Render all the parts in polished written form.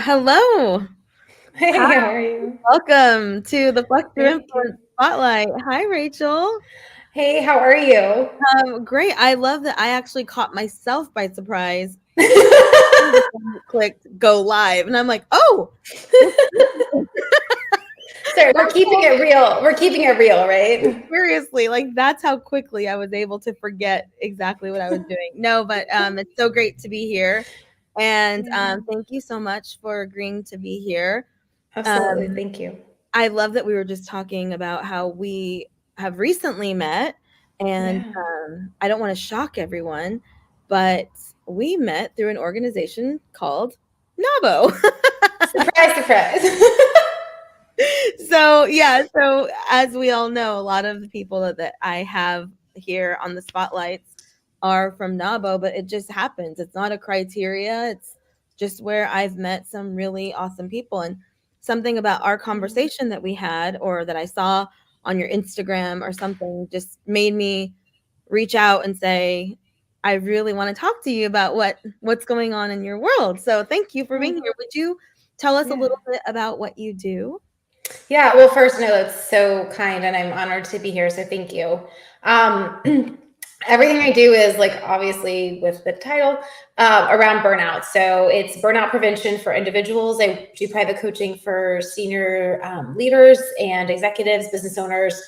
Hello. Hi. Hey, how are you? Welcome to the Flex Your Thank you. Influence Spotlight. Hi, Rachel. Hey, how are you? Great. I love that I actually caught myself by surprise when the phone clicked go live. And I'm like, oh, this Sorry, we're that's keeping it real. We're keeping it real, right? seriously, like that's how quickly I was able to forget exactly what I was doing. No, but it's so great to be here. And Yeah, thank you so much for agreeing to be here. absolutely. Um, Thank you. I love that we were just talking about how we have recently met, and Yeah. I don't want to shock everyone, but we met through an organization called NABO. Surprise, surprise. So yeah, so as we all know, a lot of the people that I have here on the spotlights are from NABO, but it just happens. It's not a criteria. It's just where I've met some really awesome people. And something about our conversation that we had or that I saw on your Instagram or something just made me reach out and say, I really want to talk to you about what's going on in your world. So thank you for being Oh, here. Would you tell us a yeah. little bit about what you do? Yeah, well, first, no, that's so kind, and I'm honored to be here, so thank you. Everything I do is like obviously with the title around burnout. So it's burnout prevention for individuals. I do private coaching for senior leaders and executives, business owners.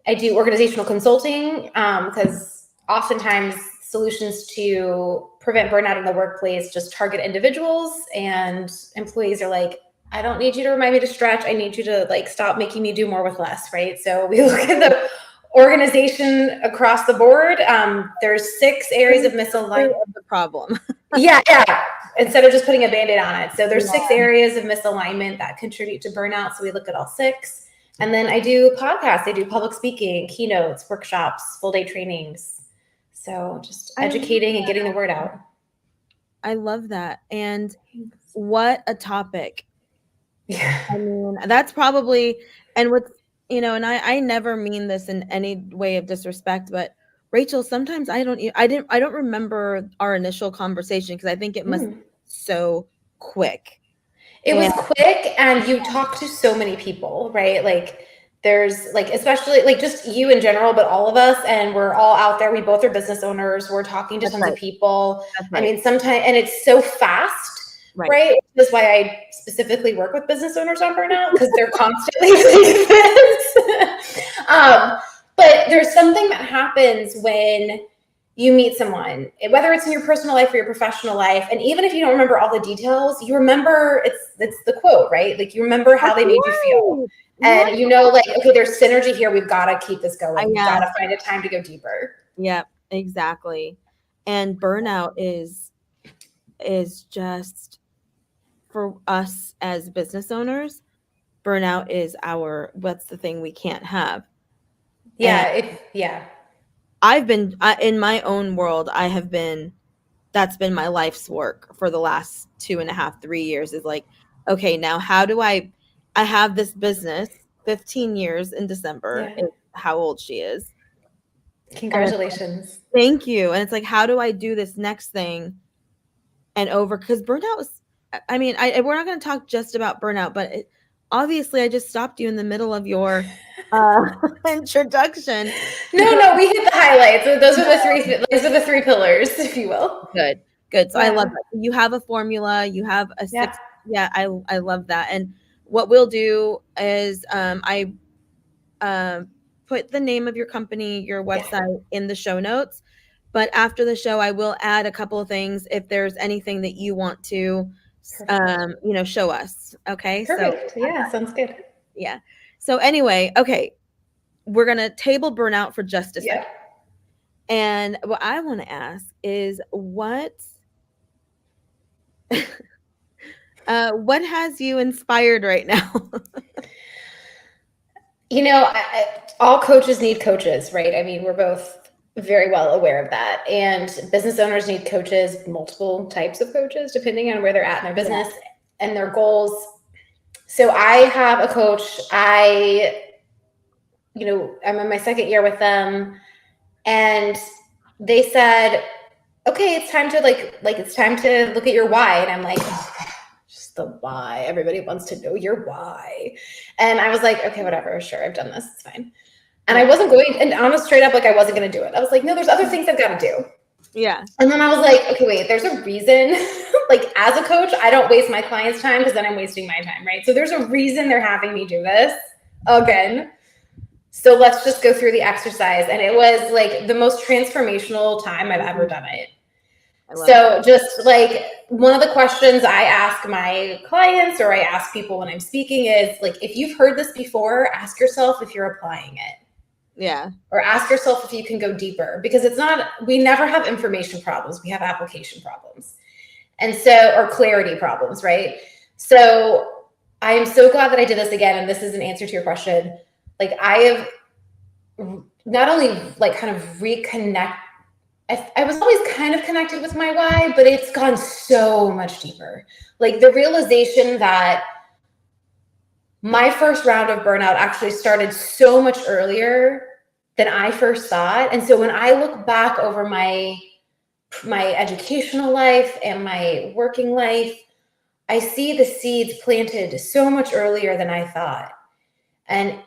I do organizational consulting because oftentimes solutions to prevent burnout in the workplace just target individuals, and employees are like, I don't need you to remind me to stretch. I need you to like stop making me do more with less, right? So we look at the organization across the board. There's 6 areas of Root misalignment. of the problem. Yeah, yeah. Instead of just putting a band-aid on it. So there's six Yeah. areas of misalignment that contribute to burnout. So we look at all 6. And then I do podcasts. I do public speaking, keynotes, workshops, full day trainings. So just I love educating and getting the word out. I love that. And what a topic. Yeah. I mean, that's probably and what's and I never mean this in any way of disrespect, but Rachel, sometimes I don't remember our initial conversation because I think it must Mm. so quick. It And was quick, and you talk to so many people, right? Like there's like, especially like just you in general, but all of us, and we're all out there. We both are business owners. We're talking to that's tons of right. people. That's I right. mean, sometimes, and it's so fast, Right. right? That's why I specifically work with business owners on burnout because they're constantly doing this. But there's something that happens when you meet someone, whether it's in your personal life or your professional life, and even if you don't remember all the details, you remember it's the quote, right? Like you remember how That's they made you feel, right. Right. and you know, like okay, there's synergy here. We've got to keep this going. We've got Yeah. to find a time to go deeper. Yeah, exactly. And burnout is just for us as business owners, burnout is our what's the thing we can't have. And Yeah. I've been in my own world, I have been that's been my life's work for the last 2.5, 3 years is like, okay, now how do I have this business, 15 years in December Yeah. is how old she is. And Congratulations. thank you. And it's like, how do I do this next thing and over because burnout was I mean we're not going to talk just about burnout but obviously I just stopped you in the middle of your uh introduction No, we hit the highlights. Those are the three. Those are the 3 pillars, if you will. good so I love Yeah. that you have a formula you have a Yeah. six yeah I love that and what we'll do is I um put the name of your company your Yeah. website in the show notes but after the show I will add a couple of things if there's anything that you want to Perfect. show us. Okay. So Perfect. Yeah. Sounds good. yeah. So anyway, okay, we're gonna table burnout for just a Yeah. second. And what I want to ask is what has you inspired right now? You know, all coaches need coaches, right? I mean, we're both very well aware of that. And business owners need coaches, multiple types of coaches, depending on where they're at in their Yeah. business and their goals. So I have a coach. I'm in my second year with them, and they said, okay, it's time to like it's time to look at your why. And I'm like, oh, the why. Everybody wants to know your why. And I was like, okay, whatever. Sure, I've done this. It's fine. And I wasn't going, and honest, straight up, like I wasn't going to do it. I was like, no, there's other things I've got to do. Yeah. And then I was like, okay, wait, there's a reason. Like as a coach, I don't waste my clients' time because then I'm wasting my time, right? So there's a reason they're having me do this again. So let's just go through the exercise. And it was like the most transformational time I've ever done it. So just like one of the questions I ask my clients or I ask people when I'm speaking is like, if you've heard this before, ask yourself if you're applying it. Yeah. Or ask yourself if you can go deeper, because it's not, we never have information problems. We have application problems. And so, or clarity problems, right? So I am so glad that I did this again. And this is an answer to your question. Like I have not only like kind of reconnect, I was always kind of connected with my why, but it's gone so much deeper. Like the realization that my first round of burnout actually started so much earlier than I first thought. And so when I look back over my educational life and my working life, I see the seeds planted so much earlier than I thought. And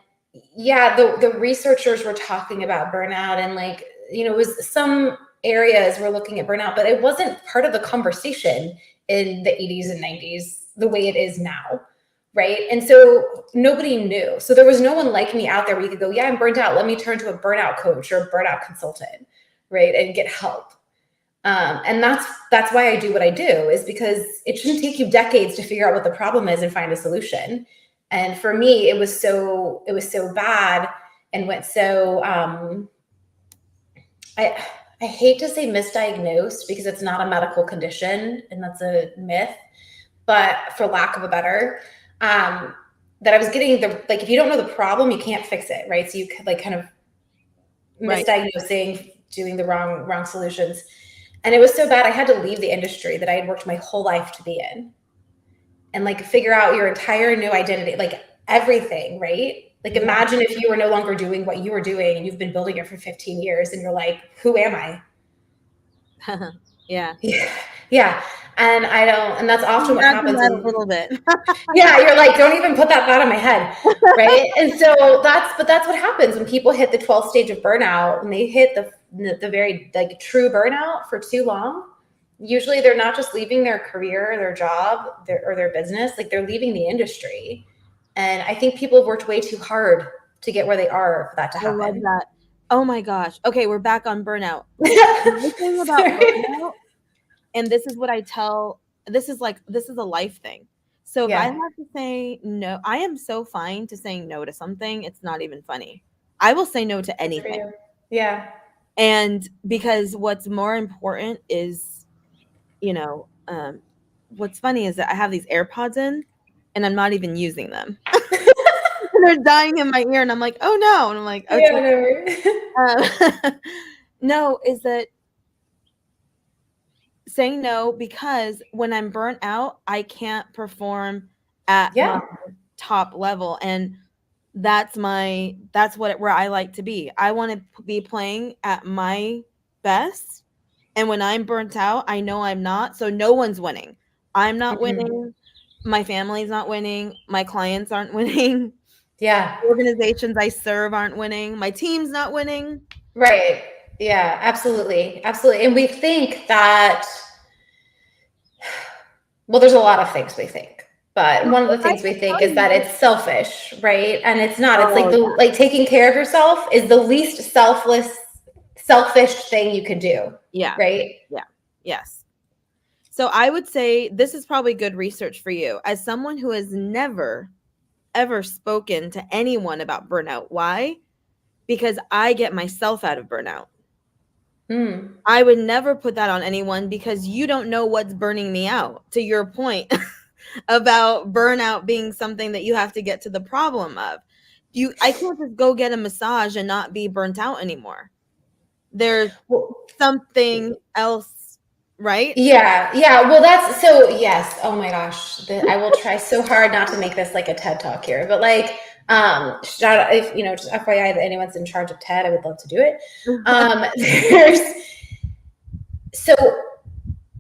yeah, the researchers were talking about burnout and like, you know, it was some areas were looking at burnout, but it wasn't part of the conversation in the 80s and 90s the way it is now. Right. And so nobody knew. So there was no one like me out there where you could go, yeah, I'm burnt out. Let me turn to a burnout coach or a burnout consultant. Right. And get help. And that's why I do what I do, is because it shouldn't take you decades to figure out what the problem is and find a solution. And for me, it was so bad and went so, I hate to say misdiagnosed because it's not a medical condition and that's a myth, but for lack of a better, that I was getting like, if you don't know the problem, you can't fix it. Right. So you could like kind of misdiagnosing, doing the wrong solutions. And it was so bad. I had to leave the industry that I had worked my whole life to be in and like figure out your entire new identity, like everything. Right. Like imagine if you were no longer doing what you were doing and you've been building it for 15 years and you're like, who am I? Yeah. Yeah. And I don't, and that's often what happens. A little bit. Yeah. You're like, don't even put that thought in my head. Right. And so that's what happens when people hit the 12th stage of burnout, when they hit the very like true burnout for too long. Usually they're not just leaving their career, their job, or their business, like they're leaving the industry. And I think people have worked way too hard to get where they are for that to happen. I love that. Oh my gosh. Okay, we're back on burnout. The thing about burnout, and this is what I tell, this is a life thing. So if I have to say no, I am so fine to saying no to something. It's not even funny. I will say no to anything. Yeah. And because what's more important is, you know, what's funny is that I have these AirPods in and I'm not even using them. They're dying in my ear and I'm like, oh no. And I'm like, okay. Yeah, no, is that saying no, because when I'm burnt out, I can't perform at my top level. And that's where I like to be. I want to be playing at my best. And when I'm burnt out, I know I'm not. So no one's winning. I'm not winning. My family's not winning. My clients aren't winning. Yeah. Organizations I serve aren't winning. My team's not winning. Right. Yeah, absolutely. Absolutely. And we think that, well, there's a lot of things we think, but one of the things we think is that it's selfish, right? And it's not. It's like like taking care of yourself is the least selfish thing you could do. Yeah. Right? Yeah. Yes. So I would say this is probably good research for you as someone who has never ever spoken to anyone about burnout. Why? Because I get myself out of burnout. I would never put that on anyone because you don't know what's burning me out, to your point about burnout being something that you have to get to the problem of. I can't just go get a massage and not be burnt out anymore. There's something else, right? Yeah. Yeah. Well, that's so, yes. Oh my gosh. I will try so hard not to make this like a TED talk here, but like, shout out, if, you know, just FYI that anyone's in charge of TED, I would love to do it. So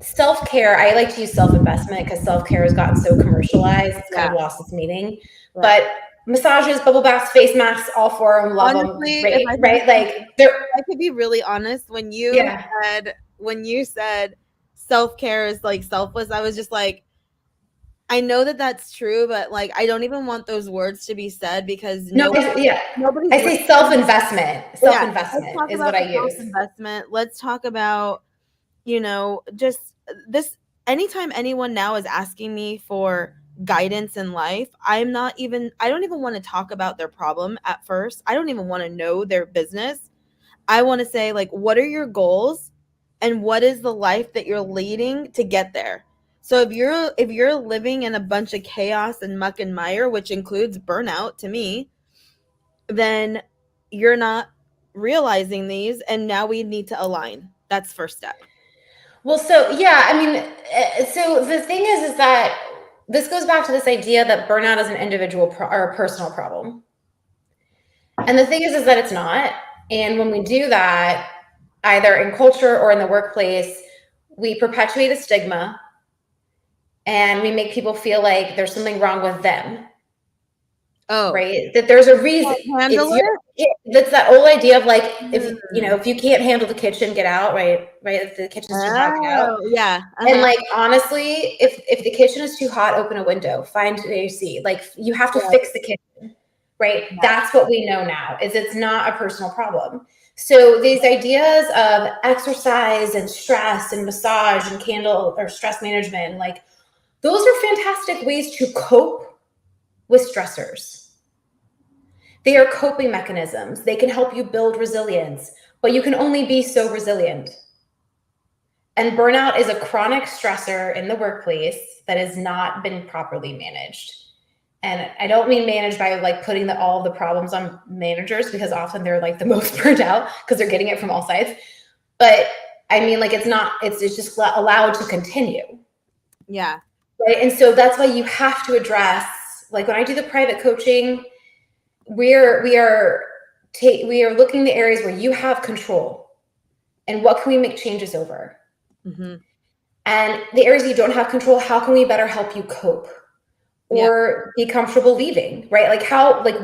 self-care, I like to use self-investment because self-care has gotten so commercialized, it's kind Yeah, of lost its meaning. right. But massages, bubble baths, face masks, all for them, love them, Honestly, if great, I could be right? Like they're if I could be really honest, yeah. when you said self-care is like selfless, I was just like, I know that that's true, but like I don't even want those words to be said because No, yeah. nobody's I say listening. self-investment. Yeah, let's Self-investment talk is about what I the use. self-investment. Let's talk about, just this anytime anyone now is asking me for guidance in life, I don't even want to talk about their problem at first. I don't even want to know their business. I want to say, like, what are your goals and what is the life that you're leading to get there? So if you're living in a bunch of chaos and muck and mire, which includes burnout to me, then you're not realizing these, and now we need to align. That's first step. Well, so yeah, I mean, so the thing is that this goes back to this idea that burnout is an individual or a personal problem. And the thing is that it's not. And when we do that, either in culture or in the workplace, we perpetuate a stigma and we make people feel like there's something wrong with them, Oh, right? That there's a reason. can't It's handle your, it. that's that old idea of like, if you know, Mm. if you can't handle the kitchen, get out, right? Right. If the kitchen's too hot, get out. Oh, yeah. And Uh-huh. like honestly, if the kitchen is too hot, open a window, find an AC. Like you have to Yeah, fix the kitchen, right? yeah. That's what we know now is it's not a personal problem. So these ideas of exercise and stress and massage and candle or stress management, like those are fantastic ways to cope with stressors. They are coping mechanisms. They can help you build resilience, but you can only be so resilient. And burnout is a chronic stressor in the workplace that has not been properly managed. And I don't mean managed by like putting all of the problems on managers because often they're like the most burnt out because they're getting it from all sides. But I mean, like it's just allowed to continue. Yeah. Right. And so that's why you have to address, like when I do the private coaching, we are looking at the areas where you have control and what can we make changes over. Mm-hmm. And the areas you don't have control, how can we better help you cope Yeah. or be comfortable leaving, right? Like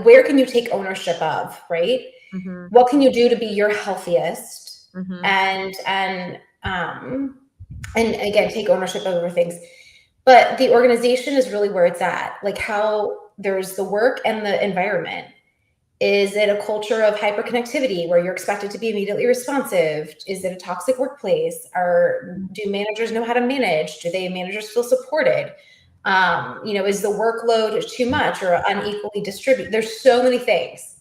where can you take ownership of, right? Mm-hmm. What can you do to be your healthiest Mm-hmm. and again, take ownership over things. But the organization is really where it's at, like how there's the work and the environment. Is it a culture of hyperconnectivity where you're expected to be immediately responsive? Is it a toxic workplace? Or do managers know how to manage? Do managers feel supported? Is the workload too much or unequally distributed? There's so many things.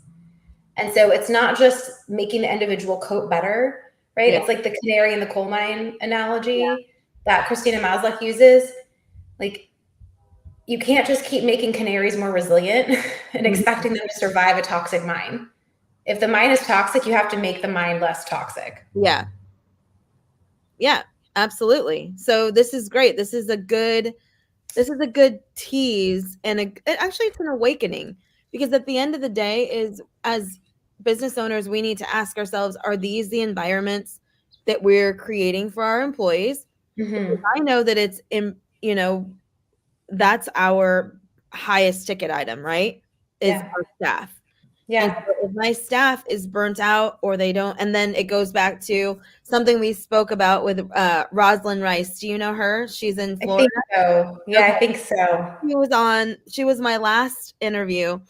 And so it's not just making the individual cope better, right? Yeah. It's like the canary in the coal mine analogy that Christina Maslach uses. Like you can't just keep making canaries more resilient and Mhm. expecting them to survive a toxic mine. If the mine is toxic, you have to make the mine less toxic. Yeah. Yeah. Absolutely. So this is great. This is a good tease actually it's an awakening because at the end of the day is as business owners we need to ask ourselves, are these the environments that we're creating for our employees? Because Mm-hmm. I know that it's in, that's our highest ticket item, right? Is Yeah. our staff. And Yeah. so if my staff is burnt out or they don't, and then it goes back to something we spoke about with Rosalind Rice. Do you know her? She's in I Florida. think so. Yeah, Okay. I think so. She was my last interview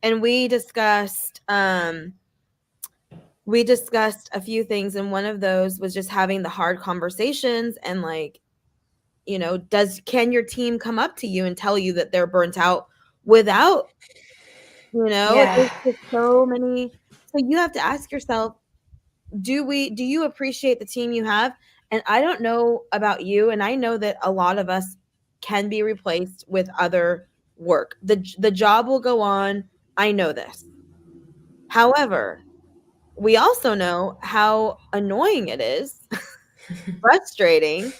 and we discussed a few things, and one of those was just having the hard conversations and like, can your team come up to you and tell you that they're burnt out without, Yeah. there's just so many. So you have to ask yourself, do you appreciate the team you have? And I don't know about you, and I know that a lot of us can be replaced with other work. The job will go on. I know this. However, we also know how annoying it is, frustrating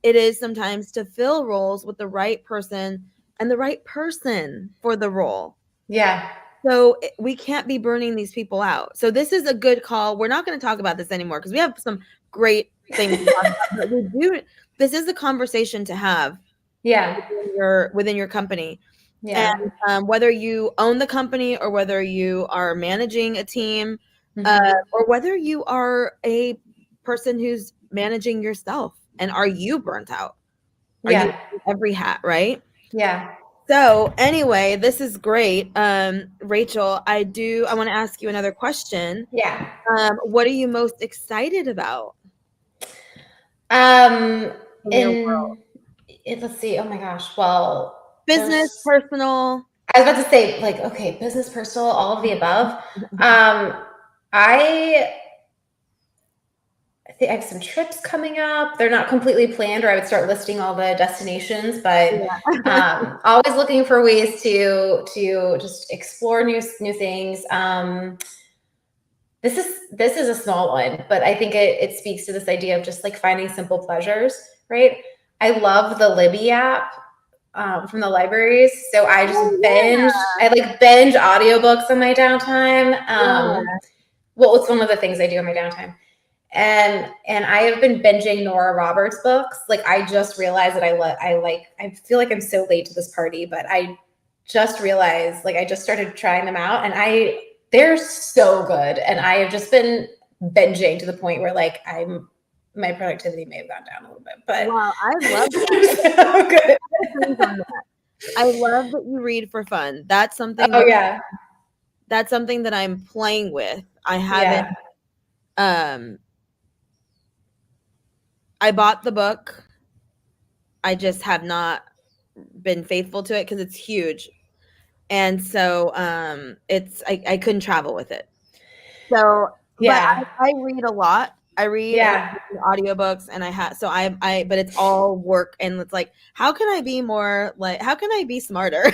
it is sometimes to fill roles with the right person and the right person for the role. Yeah. So we can't be burning these people out. So this is a good call. We're not going to talk about this anymore because we have some great things to talk about, but we do. This is a conversation to have Yeah. within your company, and Yeah. whether you own the company or whether you are managing a team, Hmm. or whether you are a person who's managing yourself, and are you burnt out? Are you Yeah. wearing every hat, right? Yeah. So anyway, this is great. Rachel, I want to ask you another question. Yeah. What are you most excited about Um, in your world? and let's see. Oh my gosh. Well, Business, there's, personal? I was about to say, like, okay, business, personal, all of the above. Um, I I think I have some trips coming up. They're not completely planned, or I would start listing all the destinations. But Yeah. always looking for ways to just explore new things. This is a small one, but I think it speaks to this idea of just like finding simple pleasures, right? I love the Libby app from the libraries. So I Oh just yeah. binge audiobooks in my downtime. Yeah. Well, it's one of the things I do in my downtime. And I have been binging Nora Roberts books. Like I just realized that I feel like I'm so late to this party, but I just realized like I just started trying them out, and they're so good. And I have just been binging to the point where like my productivity may have gone down a little bit, but Wow, I love that. they're so good. Things on that. I love that you read for fun. Oh yeah. That's something that I'm playing with. I haven't Yeah. um I bought the book. I just have not been faithful to it because it's huge. And so I couldn't travel with it. So, but Yeah. I read a lot. I read and Yeah. I listen to audiobooks, and but it's all work, and it's like, how can I be more like, how can I be smarter?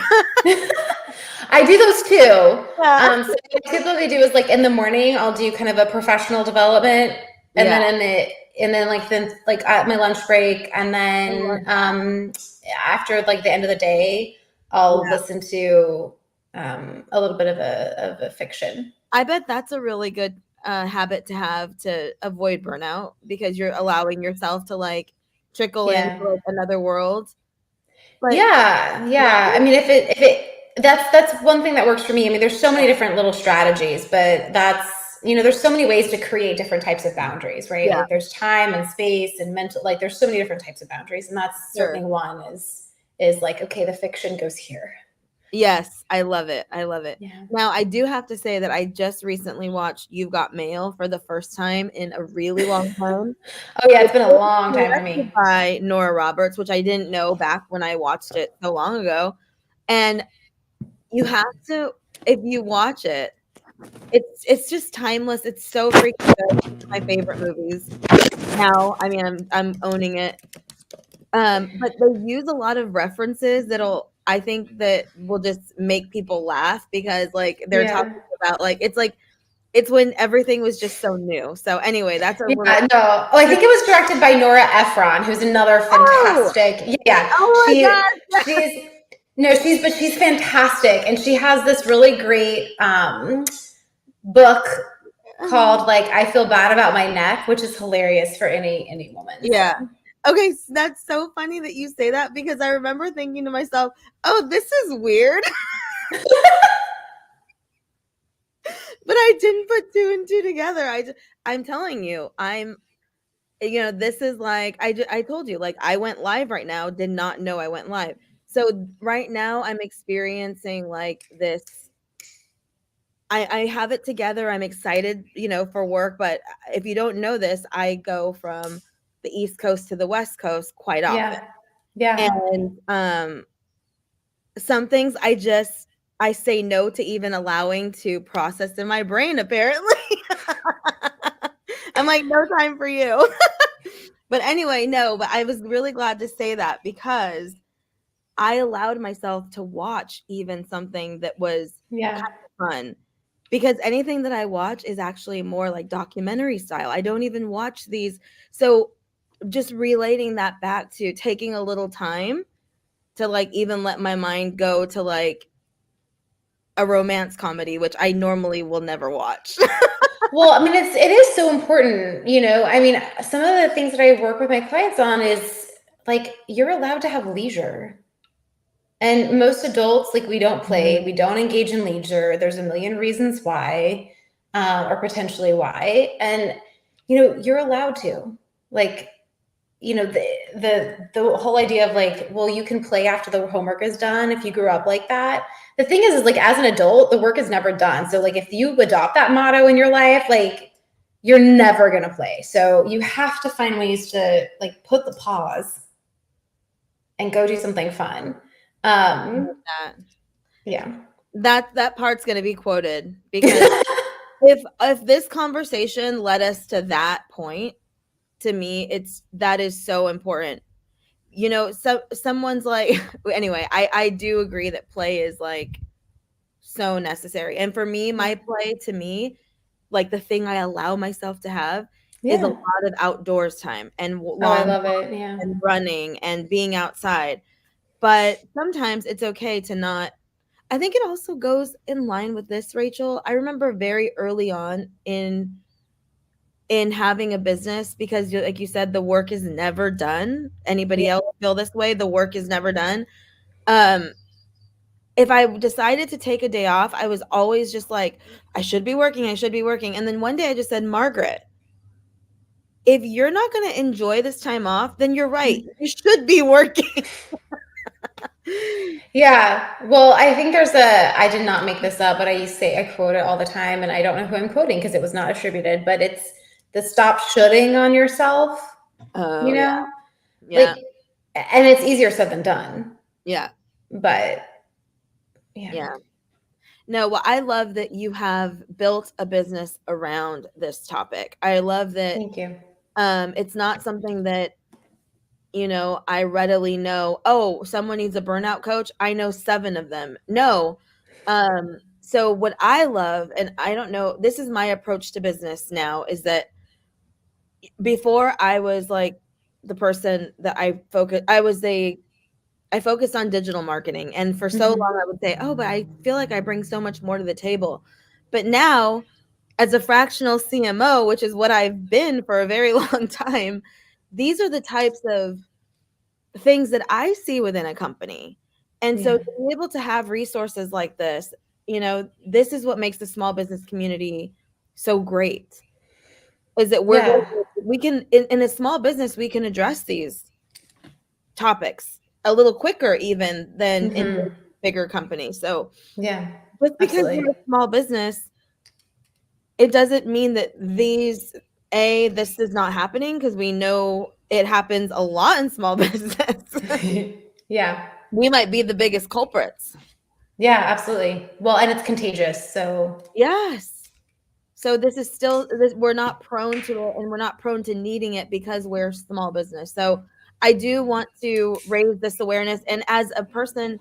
I do those too. Yeah. So what I typically do is like in the morning, I'll do kind of a professional development, and Yeah. then like at my lunch break, and I love then that. after like the end of the day, I'll Yeah. listen to a little bit of a fiction. I bet that's a really good habit to have to avoid burnout, because you're allowing yourself to like trickle into Yeah. like another world. But Yeah, yeah. I right? mean, if it that's one thing that works for me. I mean, there's so many different little strategies, but there's so many ways to create different types of boundaries, right? Yeah, Like there's time and space and mental, like there's so many different types of boundaries, and that's sure. certainly one is like, okay, the fiction goes here. Yes, I love it. I love it. Yeah. Now, I do have to say that I just recently watched You've Got Mail for the first time in a really long time. Oh yeah, it's It's been a long time for directed me. by Nora Roberts, which I didn't know back when I watched it so long ago. And you have to, if you watch it, it's just timeless. It's so freaking good. It's one of my favorite movies now. I mean, I'm owning it. But they use a lot of references I think that will just make people laugh, because like they're talking Yeah. about like it's when everything was just so new. So anyway, that's a little. Yeah, no. Oh, I think it was directed by Nora Ephron, who's another Oh, fantastic. Yeah, oh my gosh. she's no, she's fantastic, and she has this really great book called like "I Feel Bad About My Neck," which is hilarious for any woman. So Yeah. Okay, that's so funny that you say that, because I remember thinking to myself, "Oh, this is weird," but I didn't put two and two together. I'm telling you, this is like I told you, like I went live right now, did not know I went live. So right now I'm experiencing like this. I have it together. I'm excited, for work. But if you don't know this, I go from the East Coast to the West Coast quite often. yeah, yeah, And some things I say no to even allowing to process in my brain, apparently. I'm like, no time for you. But anyway, no, but I was really glad to say that, because I allowed myself to watch even something that was yeah, kind of fun, because anything that I watch is actually more like documentary style. I don't even watch these. So just relating that back to taking a little time to like even let my mind go to like a romance comedy, which I normally will never watch. Well, I mean, it is so important, you know. I mean, some of the things that I work with my clients on is like you're allowed to have leisure. And most adults, like, we don't play, Mhm. we don't engage in leisure. There's a million reasons why, or potentially why. And, you know, you're allowed to. Like, you know, the whole idea of like, well, you can play after the homework is done if you grew up like that. The thing is like as an adult, the work is never done. So like if you adopt that motto in your life, like you're never gonna play. So you have to find ways to like put the pause and go do something fun. Um, That yeah. that part's going to be quoted because if this conversation led us to that point, to me, it's that is so important. You know, so someone's like anyway, I do agree that play is like so necessary. And for me, Yeah. my play to me, like the thing I allow myself to have is a Yeah. lot of outdoors time and Oh, I long love it. Yeah. and running and being outside. But sometimes it's okay to not. I think it also goes in line with this, Rachel. I remember very early on in having a business because like you said, the work is never done. Yeah. Anybody else feel this way? The work is never done. Um, if I decided to take a day off, I was always just like, I should be working, I should be working. And then one day I just said, Margaret, if you're not going to enjoy this time off, then you're right. You should be working. Yeah. Well, I think I did not make this up, but I used to say, I quote it all the time, and I don't know who I'm quoting because it was not attributed, but it's the stop shoulding on yourself, Oh, you yeah. know? Like, Yeah. and it's easier said than done, Yeah. but yeah. Yeah. No, well, I love that you have built a business around this topic. I love that Thank you. it's not something that, you know, I readily know, oh, someone needs a burnout coach. I know 7 of them. No. So what I love, and I don't know, this is my approach to business now, is that before I was like the person that I focused on digital marketing, and for so Hmm. long I would say, "Oh, but I feel like I bring so much more to the table." But now, as a fractional CMO, which is what I've been for a very long time, these are the types of things that I see within a company. And so Yeah. to be able to have resources like this, you know, this is what makes the small business community so great. Is that Yeah. we can in a small business we can address these topics a little quicker even than in Hmm. bigger companies. So Yeah. just because Absolutely. we're a small business, it doesn't mean that this is not happening because we know it happens a lot in small business. Yeah. We might be the biggest culprits. Yeah, absolutely. Well, and it's contagious. So, Yes. So this is still we're not prone to it and we're not prone to needing it because we're small business. So I do want to raise this awareness, and as a person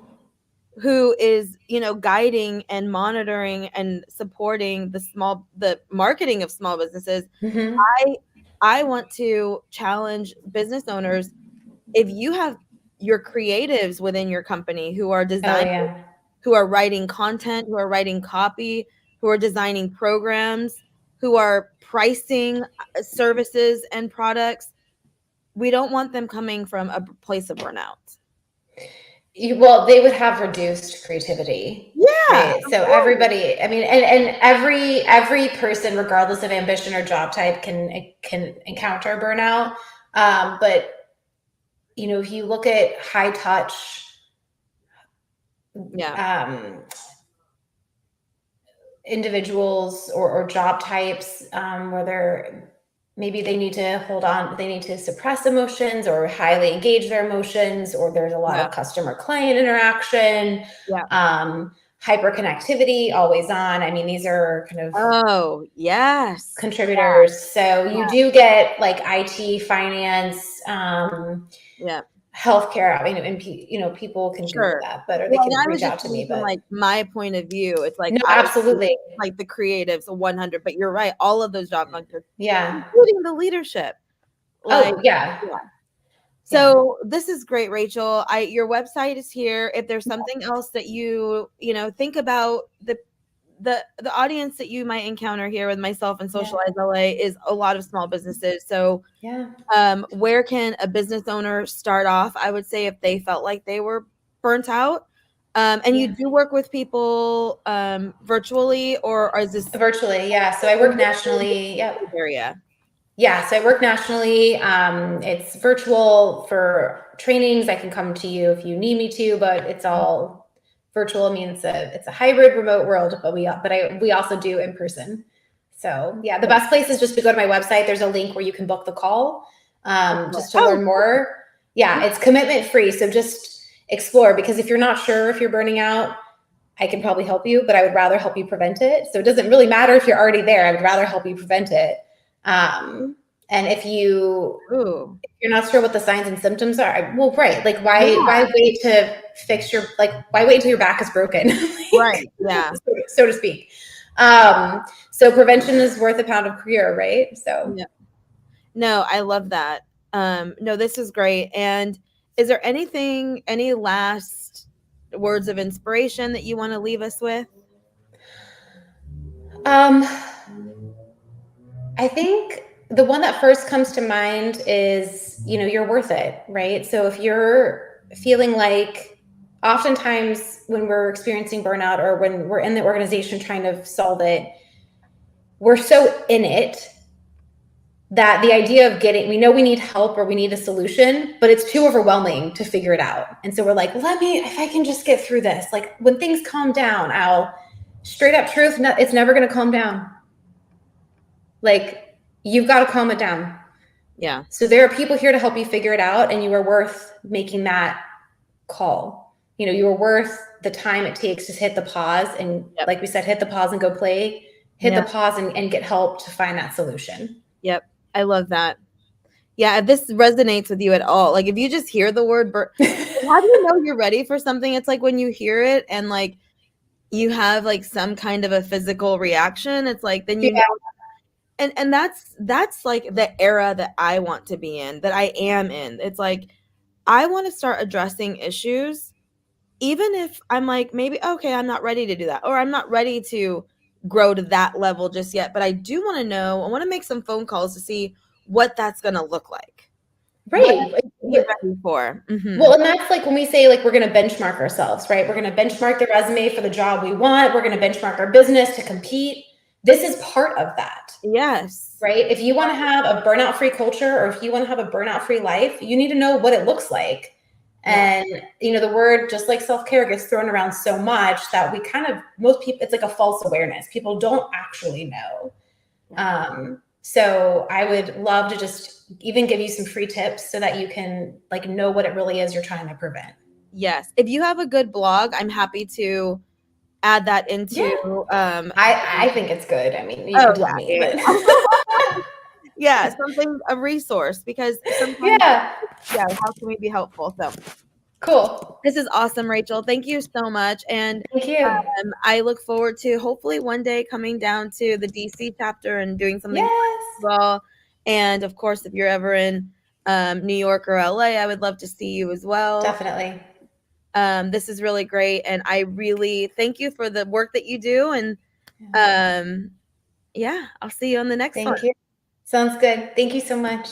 who is, you know, guiding and monitoring and supporting the marketing of small businesses, hmm. i I want to challenge business owners. If you have your creatives within your company who are Oh, designing, yeah. who are writing content, who are writing copy, who are designing programs, who are pricing services and products, we don't want them coming from a place of burnout. Well, they would have reduced creativity, Yeah, right? of So course. everybody, I mean, and every person, regardless of ambition or job type, can encounter burnout. But you know, if you look at high touch, Yeah, um, individuals or job types, where they're maybe they need to hold on, they need to suppress emotions or highly engage their emotions, or there's a lot yeah, of customer client interaction, yeah. hyperconnectivity, always on. I mean, these are kind of Oh, yes. contributors. So Yeah, you do get like IT, finance, yeah. healthcare. I mean, and you know, people can Google Sure. that, but or they Well, can and I was reach just out to saying me. from, But like, my point of view, it's like no, I absolutely, like the creatives 100, but you're right, all of those job functions, yeah. including the leadership. Like, Oh, yeah, yeah. yeah. So, this is great, Rachel. Your website is here. If there's something else that you know, think about the audience that you might encounter here with myself and Yeah. Socialize LA is a lot of small businesses. So Yeah. where can a business owner start off? I would say if they felt like they were burnt out. And you Yeah. do work with people virtually, or is this Virtually. Yeah. So I work nationally. Yep. area? Yeah, so I work nationally. It's virtual for trainings. I can come to you if you need me to, but it's all virtual. I mean, it's a hybrid remote world, but we also do in person. So yeah, the best place is just to go to my website. There's a link where you can book the call, just to Oh, learn more. Yeah, it's commitment free, so just explore, because if you're not sure if you're burning out, I can probably help you, but I would rather help you prevent it. So it doesn't really matter if you're already there. I would rather help you prevent it. Um, and ooh, if you're not sure what the signs and symptoms are, well, right, like yeah, why wait to fix your, like, why wait until your back is broken, like, right, yeah, so to speak. So prevention is worth a pound of cure, right? So yeah. No, I love that. No, this is great. And is there anything, any last words of inspiration that you want to leave us with? um, I think the one that first comes to mind is, you're worth it, right? So if you're feeling like, oftentimes when we're experiencing burnout or when we're in the organization trying to solve it, we're so in it that the idea of we know we need help or we need a solution, but it's too overwhelming to figure it out. And so we're like, if I can just get through this, like when things calm down, straight up truth, it's never going to calm down. Like, you've got to calm it down. Yeah. So there are people here to help you figure it out, and you are worth making that call. You are worth the time it takes to hit the pause and, Yep. like we said, hit the pause and go play. Hit the Yep. pause and get help to find that solution. Yep. I love that. Yeah, if this resonates with you at all, like if you just hear the word how do you know you're ready for something? It's like when you hear it and like you have like some kind of a physical reaction, it's like then you know. Yeah. And that's like the era that I want to be in, that I am in. It's like I want to start addressing issues even if I'm like maybe okay, I'm not ready to do that, or I'm not ready to grow to that level just yet, but I do want to know, I want to make some phone calls to see what that's going to look like. What Right. are you ready for? Well, and that's like when we say, like, we're going to benchmark ourselves, right? We're going to benchmark the resume for the job we want. We're going to benchmark our business to compete. This is part of that, Yes. right? If you want to have a burnout free culture, or if you want to have a burnout free life, you need to know what it looks like. Yeah. And, the word, just like self-care, gets thrown around so much that most people, it's like a false awareness. People don't actually know. So I would love to just even give you some free tips so that you can, like, know what it really is you're trying to prevent. Yes. If you have a good blog, I'm happy to add that into Yeah. I think it's good. I mean, you oh can tell me, yeah, but yeah, something, a resource, because sometimes yeah, yeah, how can we be helpful? So cool. this is awesome, Rachel. Thank you so much. And Thank you. I look forward to hopefully one day coming down to the DC chapter and doing something Yes, well. And of course, if you're ever in New York or LA, I would love to see you as well. definitely. This is really great. And I really thank you for the work that you do. And yeah, I'll see you on the next one. Thank you. Sounds good. Thank you so much.